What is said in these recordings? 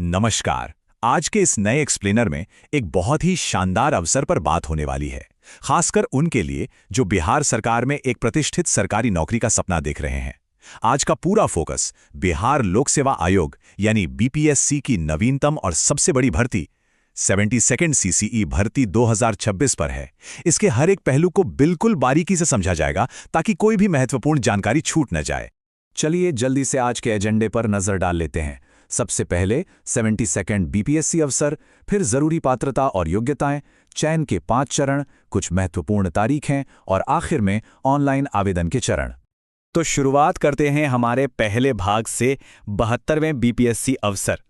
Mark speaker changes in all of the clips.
Speaker 1: नमस्कार। आज के इस नए एक्सप्लेनर में एक बहुत ही शानदार अवसर पर बात होने वाली है, खासकर उनके लिए जो बिहार सरकार में एक प्रतिष्ठित सरकारी नौकरी का सपना देख रहे हैं। आज का पूरा फोकस बिहार लोक सेवा आयोग यानी बीपीएससी की नवीनतम और सबसे बड़ी भर्ती 72nd सीसीई भर्ती 2026 पर है। इसके हर एक पहलू को बिल्कुल बारीकी से समझा जाएगा ताकि कोई भी महत्वपूर्ण जानकारी छूट न जाए। चलिए जल्दी से आज के एजेंडे पर नजर डाल लेते हैं। सबसे पहले 72nd बीपीएससी अवसर, फिर जरूरी पात्रता और योग्यताएं, चयन के 5 चरण, कुछ महत्वपूर्ण तारीखें और आखिर में ऑनलाइन आवेदन के चरण।
Speaker 2: तो शुरुआत करते हैं हमारे पहले भाग से 72वें बीपीएससी अवसर।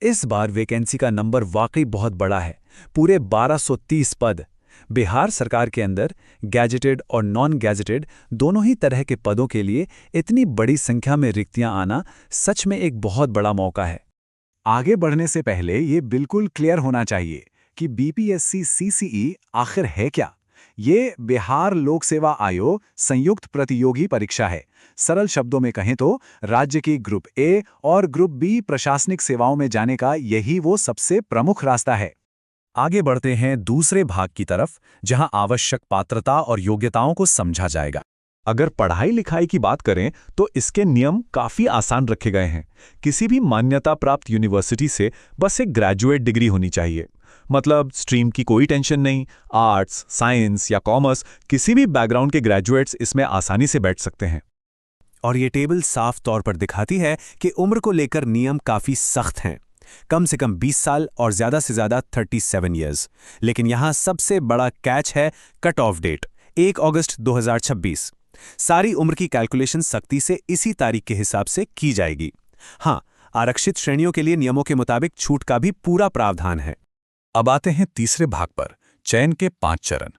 Speaker 3: इस बार वैकेंसी का नंबर वाकई बहुत बड़ा है, पूरे 1230 पद। बिहार सरकार के अंदर गैजेटेड और नॉन गैजेटेड दोनों ही तरह के पदों के लिए इतनी बड़ी संख्या में रिक्तियां आना सच में एक बहुत बड़ा मौका है।
Speaker 1: आगे बढ़ने से पहले ये बिल्कुल क्लियर होना चाहिए कि बीपीएससी सीसीई आखिर है क्या। ये बिहार लोक सेवा आयोग संयुक्त प्रतियोगी परीक्षा है। सरल शब्दों में कहें तो राज्य की ग्रुप ए और ग्रुप बी प्रशासनिक सेवाओं में जाने का यही वो सबसे प्रमुख रास्ता है।
Speaker 3: आगे बढ़ते हैं दूसरे भाग की तरफ, जहां आवश्यक पात्रता और योग्यताओं को समझा जाएगा।
Speaker 4: अगर पढ़ाई लिखाई की बात करें तो इसके नियम काफ़ी आसान रखे गए हैं। किसी भी मान्यता प्राप्त यूनिवर्सिटी से बस एक ग्रेजुएट डिग्री होनी चाहिए। मतलब स्ट्रीम की कोई टेंशन नहीं, आर्ट्स, साइंस या कॉमर्स किसी भी बैकग्राउंड के ग्रेजुएट्स इसमें आसानी से बैठ सकते हैं।
Speaker 2: और ये टेबल साफ तौर पर दिखाती है कि उम्र को लेकर नियम काफ़ी सख्त हैं। कम से कम 20 साल और ज़्यादा से ज़्यादा 37 ईयर्स। लेकिन यहाँ सबसे बड़ा कैच है कट ऑफ डेट 1 अगस्त 2026। सारी उम्र की कैलकुलेशन सख्ती से इसी तारीख के हिसाब से की जाएगी। हाँ, आरक्षित श्रेणियों के लिए नियमों के मुताबिक छूट का भी पूरा प्रावधान है।
Speaker 3: अब आते हैं तीसरे भाग पर, चयन के 5 चरण।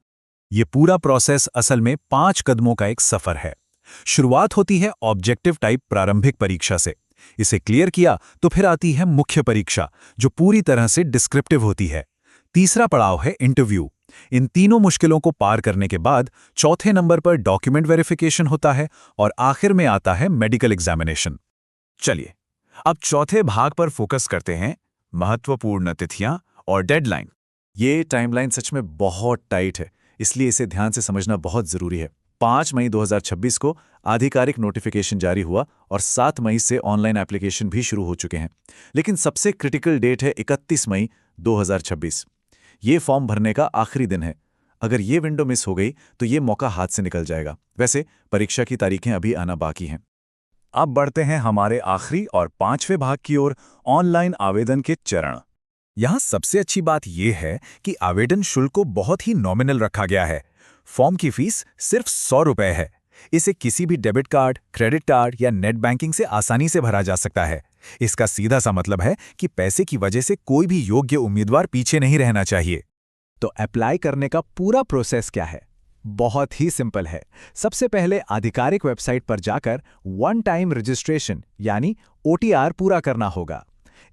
Speaker 3: ये पूरा प्रोसेस असल में 5 कदमों का एक सफर है। शुरुआत होती है ऑब्जेक्टिव टाइप प्रारंभिक परीक्षा से। इसे क्लियर किया तो फिर आती है मुख्य परीक्षा, जो पूरी तरह से डिस्क्रिप्टिव होती है। तीसरा पड़ाव है इंटरव्यू। इन तीनों मुश्किलों को पार करने के बाद चौथे नंबर पर डॉक्यूमेंट वेरिफिकेशन होता है और आखिर में आता है मेडिकल एग्जामिनेशन।
Speaker 1: चलिए अब चौथे भाग पर फोकस करते हैं, महत्वपूर्ण तिथियां और डेडलाइन।
Speaker 3: ये टाइमलाइन सच में बहुत टाइट है, इसलिए इसे ध्यान से समझना बहुत जरूरी है। 5 मई 2026 को आधिकारिक नोटिफिकेशन जारी हुआ और 7 मई से ऑनलाइन एप्लीकेशन भी शुरू हो चुके हैं। लेकिन सबसे क्रिटिकल डेट है 31 मई 2026। ये फॉर्म भरने का आखिरी दिन है। अगर ये विंडो मिस हो गई तो ये मौका हाथ से निकल जाएगा। वैसे परीक्षा की तारीखें अभी आना बाकी हैं। अब बढ़ते हैं हमारे आखिरी और 5वें भाग की ओर, ऑनलाइन आवेदन के चरण। यहाँ सबसे अच्छी बात यह है कि आवेदन शुल्क को बहुत ही नॉमिनल रखा गया है। फॉर्म की फीस सिर्फ 100 रुपये है। इसे किसी भी डेबिट कार्ड, क्रेडिट कार्ड या नेट बैंकिंग से आसानी से भरा जा सकता है। इसका सीधा सा मतलब है कि पैसे की वजह से कोई भी योग्य उम्मीदवार पीछे नहीं रहना चाहिए।
Speaker 2: तो अप्लाई करने का पूरा प्रोसेस क्या है? बहुत ही सिंपल है। सबसे पहले आधिकारिक वेबसाइट पर जाकर वन टाइम रजिस्ट्रेशन यानी OTR पूरा करना होगा।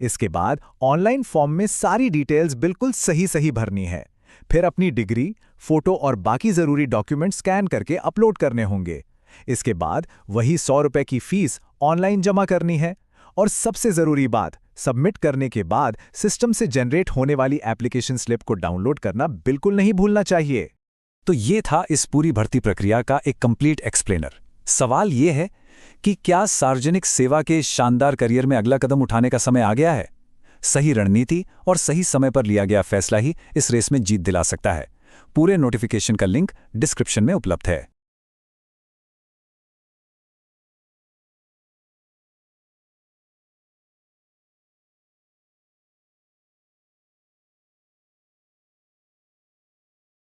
Speaker 2: इसके बाद ऑनलाइन फॉर्म में सारी डिटेल्स बिल्कुल सही भरनी है। फिर अपनी डिग्री, फोटो और बाकी जरूरी डॉक्यूमेंट स्कैन करके अपलोड करने होंगे। इसके बाद वही 100 रुपये की फीस ऑनलाइन जमा करनी है। और सबसे जरूरी बात, सबमिट करने के बाद सिस्टम से जनरेट होने वाली एप्लीकेशन स्लिप को डाउनलोड करना बिल्कुल नहीं भूलना चाहिए।
Speaker 3: तो ये था इस पूरी भर्ती प्रक्रिया का एक कंप्लीट एक्सप्लेनर। सवाल ये है कि क्या सार्वजनिक सेवा के शानदार करियर में अगला कदम उठाने का समय आ गया है? सही रणनीति और सही समय पर लिया गया फैसला ही इस रेस में जीत दिला सकता है। पूरे नोटिफिकेशन का लिंक डिस्क्रिप्शन में उपलब्ध है।